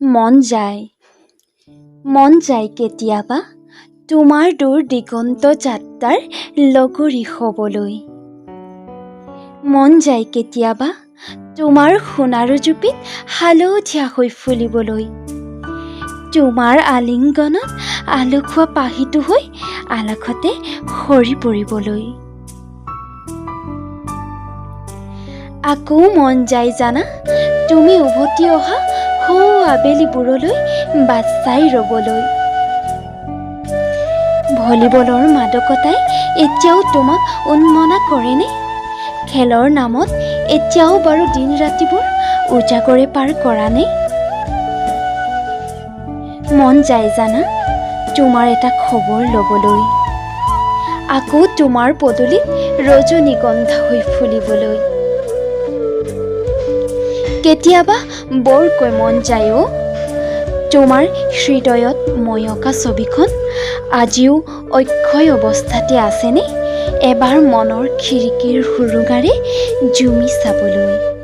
মন যায় কেতিয়াবা তোমাৰ দূৰ দিগন্ত যাত্ৰাৰ লগৰী হ'বলৈ। মন যায় কেতিয়াবা তোমাৰ সোণাৰু জুপিত হালধীয়া হৈ ফুলিবলৈ। তোমাৰ আলিংগনত আলু খোৱা পাহিটো হৈ আলাসতে সৰি পৰিবলৈ। আকৌ মন যায় জানা তুমি উভতি অহা সৌ আবেলিবোৰলৈ বাট চাই ৰ'বলৈ। ভলীবলৰ মাদকতাই এতিয়াও তোমাক উন্মনা কৰেনে? খেলৰ নামত এতিয়াও বাৰু দিন ৰাতিবোৰ উজাগৰে পাৰ কৰা নে? মন যায় জানা তোমাৰ এটা খবৰ ল'বলৈ। আকৌ তোমাৰ পদূলিত ৰজনীগন্ধা হৈ ফুলিবলৈ। কেতিয়াবা বৰকৈ মন যায় অ' তোমাৰ হৃদয়ত ময়কা ছবিখন আজিও অক্ষয় অৱস্থাতে আছেনে? এবাৰ মনৰ খিৰিকীৰ সুৰুঙাৰে জুমি চাবলৈ।